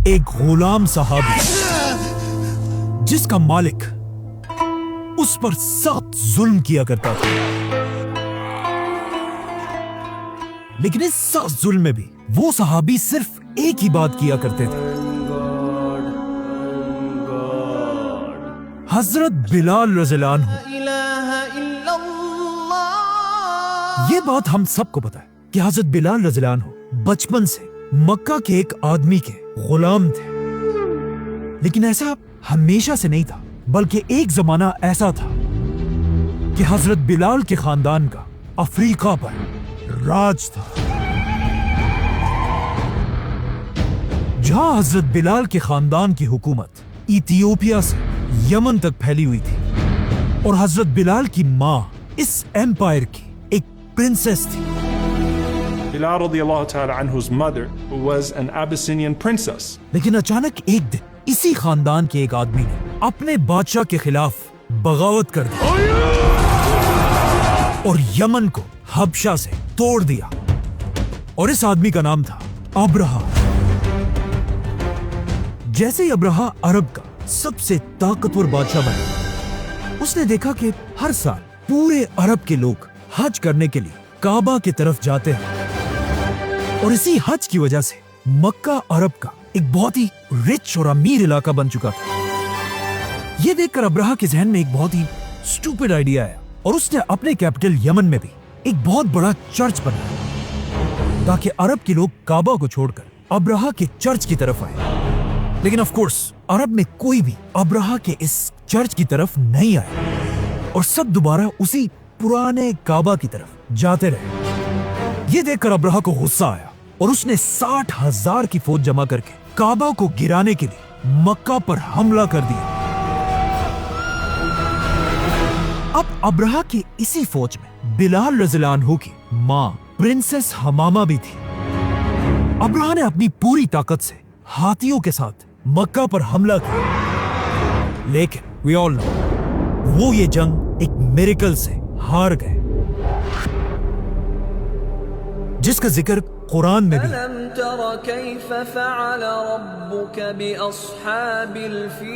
ایک غلام صحابی جس کا مالک اس پر سخت ظلم کیا کرتا تھا، لیکن اس سخت ظلم میں بھی وہ صحابی صرف ایک ہی بات کیا کرتے تھے، حضرت بلال رضی اللہ عنہ۔ یہ بات ہم سب کو پتا ہے کہ حضرت بلال رضی اللہ عنہ بچپن سے مکہ کے ایک آدمی کے غلام تھے، لیکن ایسا ہمیشہ سے نہیں تھا، بلکہ ایک زمانہ ایسا تھا کہ حضرت بلال کے خاندان کا افریقہ پر راج تھا، جہاں حضرت بلال کے خاندان کی حکومت ایتھیوپیا سے یمن تک پھیلی ہوئی تھی، اور حضرت بلال کی ماں اس ایمپائر کی ایک پرنسس تھی۔ Bilal radiallahu ta'ala anhu's mother was an Abyssinian princess. لیکن اچانک ایک دن اسی خاندان کے ایک آدمی نے اپنے بادشاہ کے خلاف بغاوت کر دی اور یمن کو حبشہ سے توڑ دیا، اور اس آدمی کا نام تھا ابرہہ۔ جیسے ہی ابرہہ عرب کا سب سے طاقتور بادشاہ بنا، اس نے دیکھا کہ ہر سال پورے عرب کے لوگ حج کرنے کے لیے کعبہ کی طرف جاتے ہیں، اور اسی حج کی وجہ سے مکہ عرب کا ایک بہت ہی رچ اور امیر علاقہ بن چکا تھا۔ یہ دیکھ کر ابرہہ کے ذہن میں ایک بہت ہی سٹوپڈ آئیڈیا آیا، اور اس نے اپنے کیپٹل یمن میں بھی ایک بہت بڑا چرچ بنایا تاکہ عرب کے لوگ کعبہ کو چھوڑ کر ابرہہ کے چرچ کی طرف آئے۔ لیکن آف کورس عرب میں کوئی بھی ابرہہ کے اس چرچ کی طرف نہیں آیا، اور سب دوبارہ اسی پرانے کعبہ کی طرف جاتے رہے۔ یہ دیکھ کر ابرہہ کو غصہ آیا، اور اس نے 60,000 کی فوج جمع کر کے کعبہ کو گرانے کے لیے مکہ پر حملہ کر دیا۔ اب ابرہہ کی اسی فوج میں بلال رضی اللہ عنہ کی ماں پرنسس حمامہ بھی تھی۔ ابرہہ نے اپنی پوری طاقت سے ہاتھیوں کے ساتھ مکہ پر حملہ کیا، لیکن we all know وہ یہ جنگ ایک میریکل سے ہار گئے، جس کا ذکر قرآن میں بھی ہے۔ أَلَمْ تَرَ كَيْفَ فَعَلَ رَبُّكَ بِأَصْحَابِ الْفِيلِ۔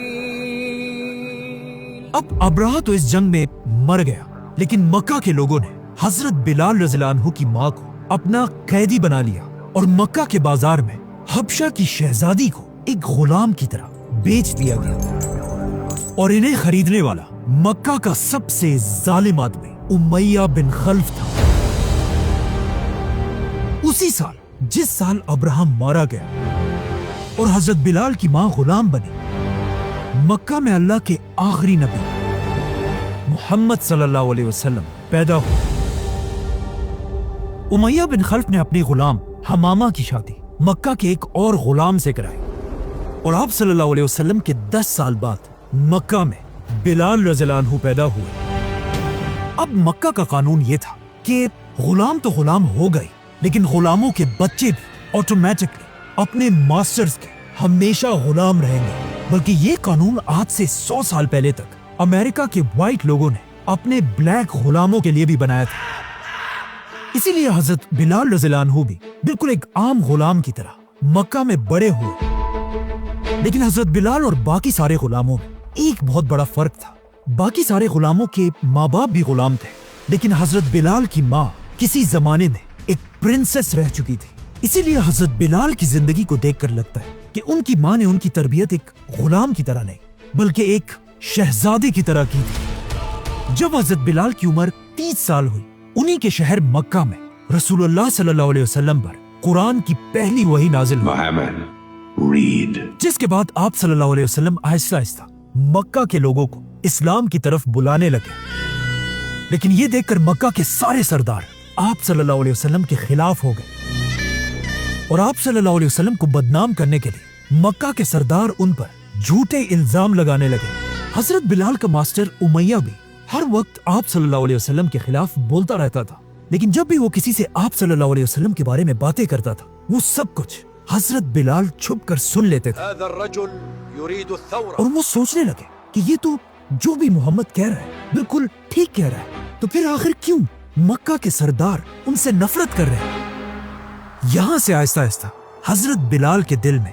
اب ابرہہ تو اس جنگ میں مر گیا، لیکن مکہ کے لوگوں نے حضرت بلال رضی اللہ عنہ کی ماں کو اپنا قیدی بنا لیا، اور مکہ کے بازار میں حبشہ کی شہزادی کو ایک غلام کی طرح بیچ دیا گیا، اور انہیں خریدنے والا مکہ کا سب سے ظالم آدمی امیہ بن خلف تھا۔ اسی سال جس سال ابرہہ مارا گیا اور حضرت بلال کی ماں غلام بنی، مکہ میں اللہ کے آخری نبی محمد صلی اللہ علیہ وسلم پیدا ہوئے۔ امیہ بن خلف نے اپنی غلام حمامہ کی شادی مکہ کے ایک اور غلام سے کرائی، اور آپ صلی اللہ علیہ وسلم کے 10 سال بعد مکہ میں بلال رضی اللہ عنہ پیدا ہوئے۔ اب مکہ کا قانون یہ تھا کہ غلام تو غلام ہو گئی، لیکن غلاموں کے بچے بھی آٹومیٹکلی اپنے ماسٹرز کے ہمیشہ غلام رہیں گے، بلکہ یہ قانون آج سے 100 سال پہلے تک امریکہ کے وائٹ لوگوں نے اپنے بلیک غلاموں کے لیے بھی بنایا تھا۔ اسی لیے حضرت بلال رضی اللہ عنہ بھی بالکل ایک عام غلام کی طرح مکہ میں بڑے ہوئے، لیکن حضرت بلال اور باقی سارے غلاموں میں ایک بہت بڑا فرق تھا۔ باقی سارے غلاموں کے ماں باپ بھی غلام تھے، لیکن حضرت بلال کی ماں کسی زمانے میں ایک پرنسس رہ چکی تھی، اسی لیے حضرت بلال کی زندگی کو دیکھ کر لگتا ہے کہ ان کی ماں نے ان کی تربیت ایک غلام کی طرح نہیں بلکہ ایک شہزادی کی طرح کی تھی۔ جب حضرت بلال کی عمر 30 سال ہوئی، انہی کے شہر مکہ میں رسول اللہ صلی اللہ علیہ وسلم پر قرآن کی پہلی وحی نازل ہوئی، جس کے بعد آپ صلی اللہ علیہ وسلم آہستہ آہستہ مکہ کے لوگوں کو اسلام کی طرف بلانے لگے۔ لیکن یہ دیکھ کر مکہ کے سارے سردار آپ صلی اللہ علیہ وسلم کے خلاف ہو گئے، اور آپ صلی اللہ علیہ وسلم کو بدنام کرنے کے لیے مکہ کے سردار ان پر جھوٹے الزام لگانے لگے۔ حضرت بلال کا ماسٹر امیہ بھی ہر وقت آپ صلی اللہ علیہ وسلم کے خلاف بولتا رہتا تھا، لیکن جب بھی وہ کسی سے آپ صلی اللہ علیہ وسلم کے بارے میں باتیں کرتا تھا، وہ سب کچھ حضرت بلال چھپ کر سن لیتے تھے، اور وہ سوچنے لگے کہ یہ تو جو بھی محمد کہہ رہا ہے بالکل ٹھیک کہہ رہا ہے، تو پھر آخر کیوں مکہ کے سردار ان سے نفرت کر رہے ہیں؟ یہاں سے آہستہ آہستہ حضرت بلال کے دل میں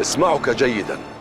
اسمعك جيدا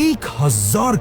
1000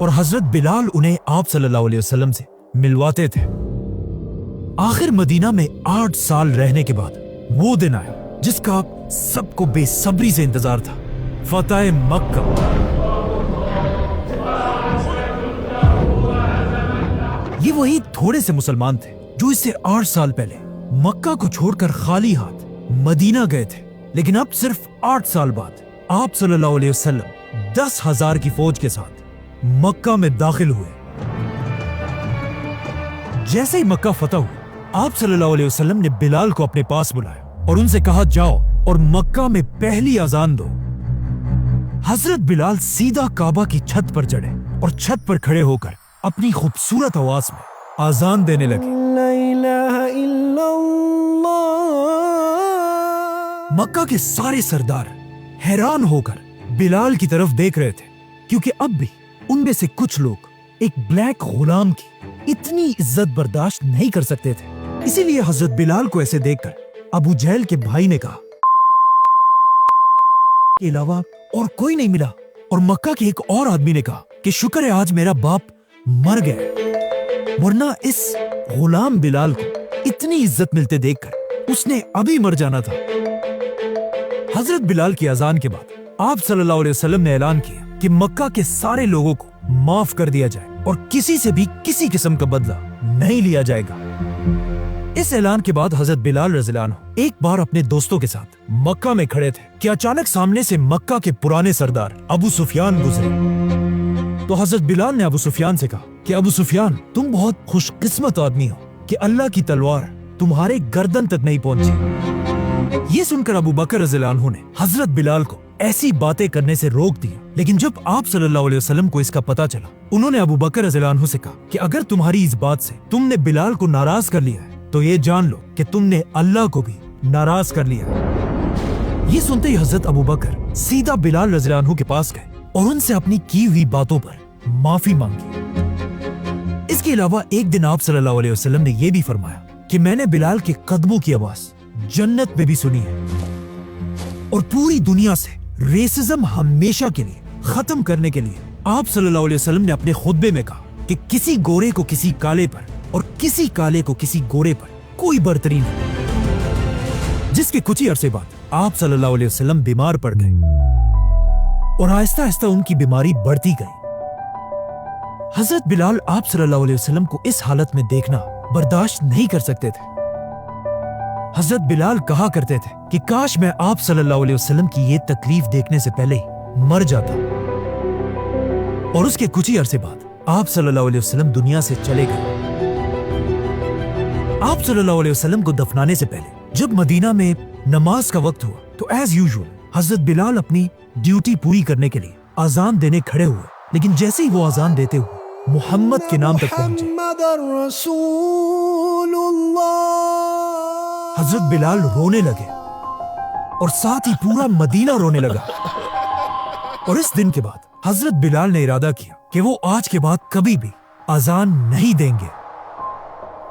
اور حضرت بلال انہیں آپ صلی اللہ علیہ وسلم سے ملواتے تھے۔ آخر مدینہ میں 8 سال رہنے کے بعد وہ دن آیا جس کا سب کو بے صبری سے انتظار تھا، فتح مکہ۔ یہ وہی تھوڑے سے مسلمان تھے جو اس سے 8 سال پہلے مکہ کو چھوڑ کر خالی ہاتھ مدینہ گئے تھے، لیکن اب صرف 8 سال بعد آپ صلی اللہ علیہ وسلم 10,000 کی فوج کے ساتھ مکہ میں داخل ہوئے۔ جیسے ہی مکہ فتح ہوا، آپ صلی اللہ علیہ وسلم نے بلال کو اپنے پاس بلایا اور ان سے کہا جاؤ اور مکہ میں پہلی اذان دو۔ حضرت بلال سیدھا کعبہ کی چھت پر چڑھے اور چھت پر کھڑے ہو کر اپنی خوبصورت آواز میں اذان دینے لگے۔ لا الہ الا اللہ۔ مکہ کے سارے سردار حیران ہو کر بلال کی طرف دیکھ رہے تھے، کیونکہ اب بھی ان میں سے کچھ لوگ ایک بلیک غلام کی اتنی عزت برداشت نہیں کر سکتے تھے۔ اسی لیے حضرت بلال کو ایسے دیکھ کر ابو جہل کے بھائی نے کہا کے علاوہ اور کوئی نہیں ملا، اور مکہ کے ایک اور آدمی نے کہا کہ شکر ہے آج میرا باپ مر گیا، ورنہ اس غلام بلال کو اتنی عزت ملتے دیکھ کر اس نے ابھی مر جانا تھا۔ حضرت بلال کی اذان کے بعد آپ صلی اللہ علیہ وسلم نے اعلان کیا کہ مکہ کے سارے لوگوں کو معاف کر دیا جائے اور کسی سے بھی کسی قسم کا بدلہ نہیں لیا جائے گا۔ اس اعلان کے بعد حضرت بلال رضی اللہ عنہ ایک بار اپنے دوستوں کے ساتھ مکہ میں کھڑے تھے کہ اچانک سامنے سے مکہ کے پرانے سردار ابو سفیان گزرے۔ تو حضرت بلال نے ابو سفیان سے کہا کہ ابو سفیان، تم بہت خوش قسمت آدمی ہو کہ اللہ کی تلوار تمہارے گردن تک نہیں پہنچی۔ یہ سن کر ابو بکر رضی اللہ عنہ نے حضرت بلال کو ایسی باتیں کرنے سے روک دیا، لیکن جب آپ صلی اللہ علیہ وسلم کو اس کا پتہ چلا، انہوں نے ابو بکر رضی اللہ عنہ سے کہا کہ اگر تمہاری اس بات سے تم نے بلال کو ناراض کر لیا ہے تو یہ جان لو کہ تم نے اللہ کو بھی ناراض کر لیا ہے۔ یہ سنتے ہی حضرت ابو بکر سیدھا بلال رضی اللہ عنہ کے پاس گئے اور ان سے اپنی کی ہوئی باتوں پر معافی مانگی۔ اس کے علاوہ ایک دن آپ صلی اللہ علیہ وسلم نے یہ بھی فرمایا کہ میں نے بلال کے قدموں کی آواز جنت میں بھی سنی ہے، اور پوری دنیا سے ریسزم ہمیشہ کے لیے ختم کرنے کے لیے آپ صلی اللہ علیہ وسلم نے اپنے خطبے میں کہا کہ کسی گورے کو کسی کالے پر اور کسی کالے کو کسی گورے پر کوئی برتری نہیں۔ جس کے کچھ ہی عرصے بعد آپ صلی اللہ علیہ وسلم بیمار پڑ گئے اور آہستہ آہستہ ان کی بیماری بڑھتی گئی۔ حضرت بلال آپ صلی اللہ علیہ وسلم کو اس حالت میں دیکھنا برداشت نہیں کر سکتے تھے۔ حضرت بلال کہا کرتے تھے کہ کاش میں آپ صلی اللہ علیہ وسلم کی یہ تکلیف دیکھنے سے پہلے ہی مر جاتا۔ اور اس کے کچھ ہی عرصے بعد آپ صلی اللہ علیہ وسلم دنیا سے چلے گئے۔ آپ صلی اللہ علیہ وسلم کو دفنانے سے پہلے جب مدینہ میں نماز کا وقت ہوا تو ایز یوزول حضرت بلال اپنی ڈیوٹی پوری کرنے کے لیے اذان دینے کھڑے ہوئے، لیکن جیسے ہی وہ اذان دیتے ہوئے محمد کے نام تک پہنچے، حضرت بلال رونے لگے اور ساتھ ہی پورا مدینہ رونے لگا۔ اور اس دن کے بعد حضرت بلال نے ارادہ کیا کہ وہ آج کے بعد کبھی بھی اذان نہیں دیں گے۔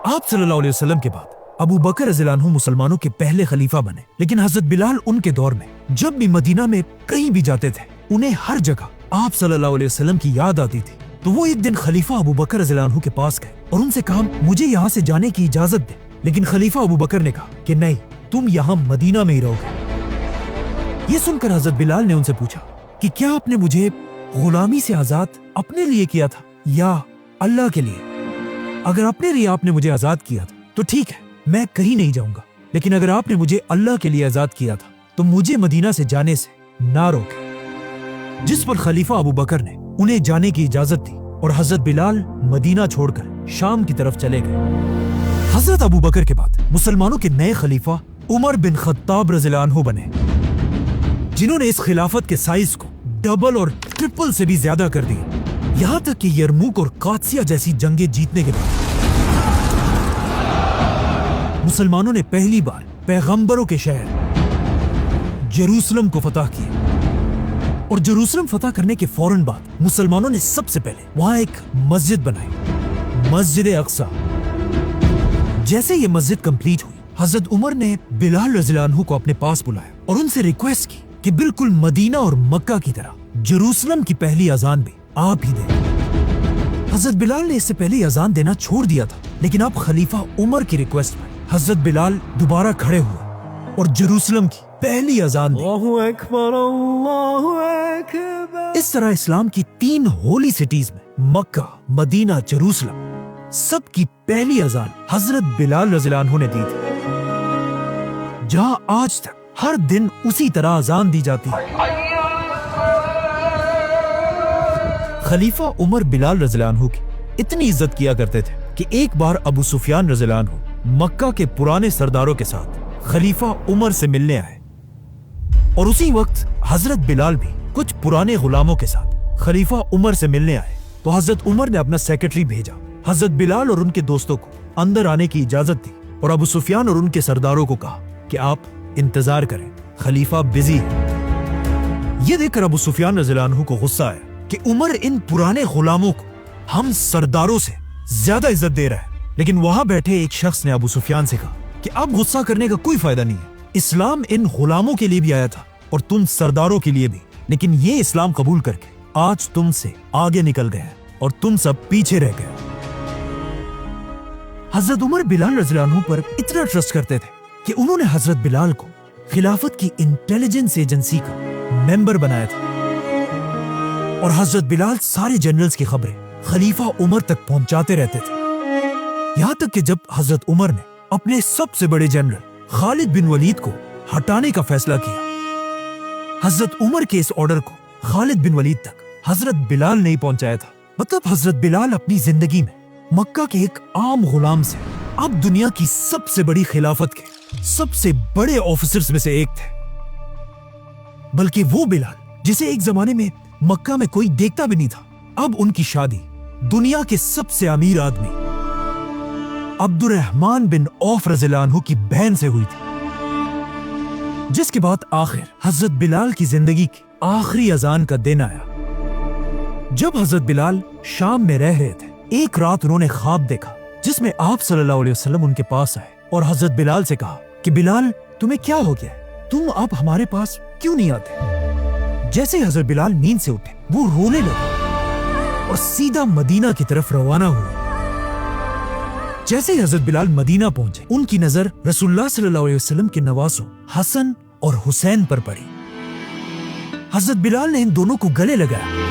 آپ صلی اللہ علیہ وسلم کے بعد ابو بکر رضی اللہ عنہ مسلمانوں کے پہلے خلیفہ بنے، لیکن حضرت بلال ان کے دور میں جب بھی مدینہ میں کہیں بھی جاتے تھے انہیں ہر جگہ آپ صلی اللہ علیہ وسلم کی یاد آتی تھی۔ تو وہ ایک دن خلیفہ ابو بکر رضی اللہ عنہ کے پاس گئے اور ان سے کہا مجھے یہاں سے جانے کی اجازت دے، لیکن خلیفہ ابو بکر نے کہا کہ نہیں، تم یہاں مدینہ میں ہی رہو گے۔ یہ سن کر حضرت بلال نے ان سے پوچھا کہ کیا آپ نے مجھے غلامی سے آزاد اپنے لیے کیا تھا یا اللہ کے لیے؟ اگر اپنے لیے آپ نے مجھے آزاد کیا تھا تو ٹھیک ہے، میں کہیں نہیں جاؤں گا، لیکن اگر آپ نے مجھے اللہ کے لیے آزاد کیا تھا تو مجھے مدینہ سے جانے سے نہ روکے۔ جس پر خلیفہ ابو بکر نے انہیں جانے کی اجازت دی اور حضرت بلال مدینہ چھوڑ کر شام کی طرف چلے گئے۔ حضرت ابو بکر کے بعد مسلمانوں کے نئے خلیفہ عمر بن خطاب رضی اللہ عنہ بنے، جنہوں نے اس خلافت کے سائز کو ڈبل اور ٹرپل سے بھی زیادہ کر دیا، یہاں تک کہ یرموک اور قادسیہ جیسی جنگیں جیتنے کے بعد مسلمانوں نے پہلی بار پیغمبروں کے شہر جیروسلم کو فتح کیا، اور جیروسلم فتح کرنے کے فوراً بعد مسلمانوں نے سب سے پہلے وہاں ایک مسجد بنائی، مسجد اقصیٰ۔ جیسے یہ مسجد کمپلیٹ ہوئی، حضرت عمر نے بلال رضی اللہ عنہ کو اپنے پاس بلایا اور ان سے ریکویسٹ کی کہ بالکل مدینہ اور مکہ کی طرح جیروسلم کی پہلی اذان بھی آپ ہی دیں۔ حضرت بلال نے اس سے پہلے اذان دینا چھوڑ دیا تھا، لیکن اب خلیفہ عمر کی ریکویسٹ پر حضرت بلال دوبارہ کھڑے ہوئے اور جیروسلم کی پہلی اذان دی۔ اللہ اکبر اللہ اکبر۔ اس طرح اسلام کی 3 ہولی سٹیز میں مکہ، مدینہ، جیروسلم، سب کی پہلی اذان حضرت بلال رضی اللہ عنہ نے دی تھی، جہاں آج تک ہر دن اسی طرح اذان دی جاتی ہے۔ خلیفہ عمر بلال رضی اللہ عنہ کی اتنی عزت کیا کرتے تھے کہ ایک بار ابو سفیان رضی اللہ عنہ مکہ کے پرانے سرداروں کے ساتھ خلیفہ عمر سے ملنے آئے، اور اسی وقت حضرت بلال بھی کچھ پرانے غلاموں کے ساتھ خلیفہ عمر سے ملنے آئے، تو حضرت عمر نے اپنا سیکرٹری بھیجا، حضرت بلال اور ان کے دوستوں کو اندر آنے کی اجازت دی، اور ابو سفیان اور ان کے سرداروں کو کہا کہ آپ انتظار کریں، خلیفہ بزی ہے۔ یہ دیکھ کر ابو سفیان رضی اللہ عنہ کو غصہ آیا کہ عمر ان پرانے غلاموں کو ہم سرداروں سے زیادہ عزت دے رہا ہے، لیکن وہاں بیٹھے ایک شخص نے ابو سفیان سے کہا کہ اب غصہ کرنے کا کوئی فائدہ نہیں ہے، اسلام ان غلاموں کے لیے بھی آیا تھا اور تم سرداروں کے لیے بھی، لیکن یہ اسلام قبول کر کے آج تم سے آگے نکل گئے اور تم سب پیچھے رہ گئے۔ حضرت عمر بلال رضی اللہ عنہ پر اتنا ٹرسٹ کرتے تھے کہ انہوں نے حضرت بلال کو خلافت کی انٹیلیجنس ایجنسی کا ممبر بنایا تھا، اور حضرت بلال سارے جنرلز کی خبریں خلیفہ عمر تک پہنچاتے رہتے تھے، یہاں تک کہ جب حضرت عمر نے اپنے سب سے بڑے جنرل خالد بن ولید کو ہٹانے کا فیصلہ کیا، حضرت عمر کے اس آرڈر کو خالد بن ولید تک حضرت بلال نہیں پہنچایا تھا۔ مطلب حضرت بلال اپنی زندگی میں مکہ کے ایک عام غلام سے اب دنیا کی سب سے بڑی خلافت کے سب سے بڑے آفیسرز میں سے ایک تھے، بلکہ وہ بلال جسے ایک زمانے میں مکہ میں کوئی دیکھتا بھی نہیں تھا، اب ان کی شادی دنیا کے سب سے امیر آدمی عبد الرحمن بن عوف رضی اللہ عنہ کی بہن سے ہوئی تھی، جس کے بعد آخر حضرت بلال کی زندگی کی آخری اذان کا دن آیا۔ جب حضرت بلال شام میں رہ رہے تھے، ایک رات انہوں نے خواب دیکھا جس میں آپ صلی اللہ علیہ وسلم ان کے پاس آئے اور حضرت بلال سے کہا کہ بلال تمہیں کیا ہو گیا ہے؟ تم اب ہمارے پاس کیوں نہیں آتے؟ جیسے حضرت بلال نیند سے اٹھے وہ رونے لگے اور سیدھا مدینہ کی طرف روانہ ہوئے۔ جیسے ہی حضرت بلال مدینہ پہنچے، ان کی نظر رسول اللہ صلی اللہ علیہ وسلم کے نواسوں حسن اور حسین پر پڑی۔ حضرت بلال نے ان دونوں کو گلے لگایا۔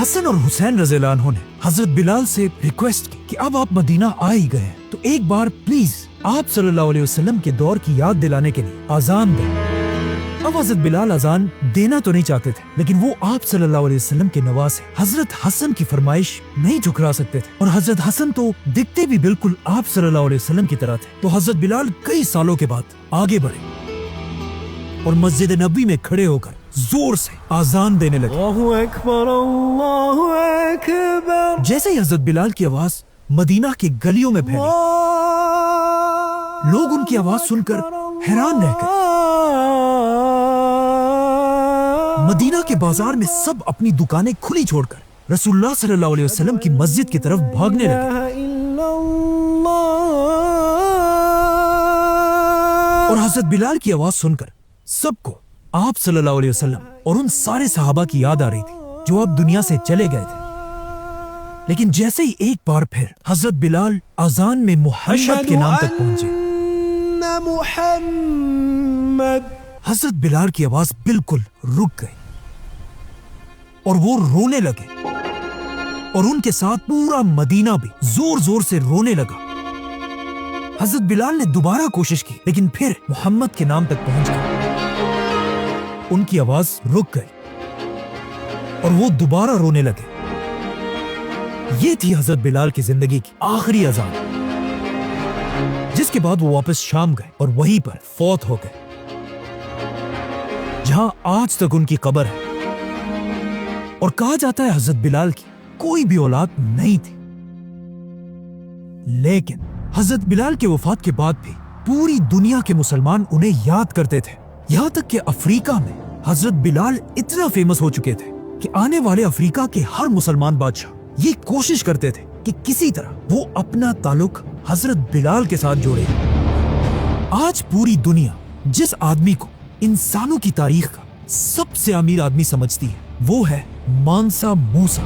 حسن اور حسین رضی اللہ عنہ نے حضرت بلال سے ریکویسٹ کی کہ اب آپ مدینہ آ ہی گئے ہیں تو ایک بار پلیز آپ صلی اللہ علیہ وسلم کے دور کی یاد دلانے کے لیے اذان دیں۔ اب حضرت بلال اذان دینا تو نہیں چاہتے تھے، لیکن وہ آپ صلی اللہ علیہ وسلم کے نواسے حضرت حسن کی فرمائش نہیں ٹھکرا سکتے تھے، اور حضرت حسن تو دکھتے بھی بالکل آپ صلی اللہ علیہ وسلم کی طرح تھے۔ تو حضرت بلال کئی سالوں کے بعد آگے بڑھے اور مسجد نبوی میں کھڑے ہو کر زور سے اذان دینے لگے۔ اللہ اکبر اللہ اکبر۔ جیسے ہی حضرت بلال کی آواز مدینہ کے گلیوں میں پھیلی، لوگ ان کی آواز سن کر حیران رہ گئے۔ مدینہ کے بازار میں سب اپنی دکانیں کھلی چھوڑ کر رسول اللہ صلی اللہ علیہ وسلم کی مسجد کی طرف بھاگنے لگے، اور حضرت بلال کی آواز سن کر سب کو آپ صلی اللہ علیہ وسلم اور ان سارے صحابہ کی یاد آ رہی تھی جو اب دنیا سے چلے گئے تھے۔ لیکن جیسے ہی ایک بار پھر حضرت بلال اذان میں محمد کے نام تک پہنچے، حضرت بلال کی آواز بالکل رک گئی اور وہ رونے لگے، اور ان کے ساتھ پورا مدینہ بھی زور زور سے رونے لگا۔ حضرت بلال نے دوبارہ کوشش کی، لیکن پھر محمد کے نام تک پہنچ گئے، ان کی آواز رک گئی اور وہ دوبارہ رونے لگے۔ یہ تھی حضرت بلال کی زندگی کی آخری اذان، جس کے بعد وہ واپس شام گئے اور وہیں پر فوت ہو گئے، جہاں آج تک ان کی قبر ہے۔ اور کہا جاتا ہے حضرت بلال کی کوئی بھی اولاد نہیں تھی، لیکن حضرت بلال کے وفات کے بعد بھی پوری دنیا کے مسلمان انہیں یاد کرتے تھے، یہاں تک کہ افریقہ میں حضرت بلال اتنا فیمس ہو چکے تھے کہ آنے والے افریقہ کے ہر مسلمان بادشاہ یہ کوشش کرتے تھے کہ کسی طرح وہ اپنا تعلق حضرت بلال کے ساتھ جوڑے۔ آج پوری دنیا جس آدمی کو انسانوں کی تاریخ کا سب سے امیر آدمی سمجھتی ہے وہ ہے مانسا موسیٰ۔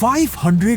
$500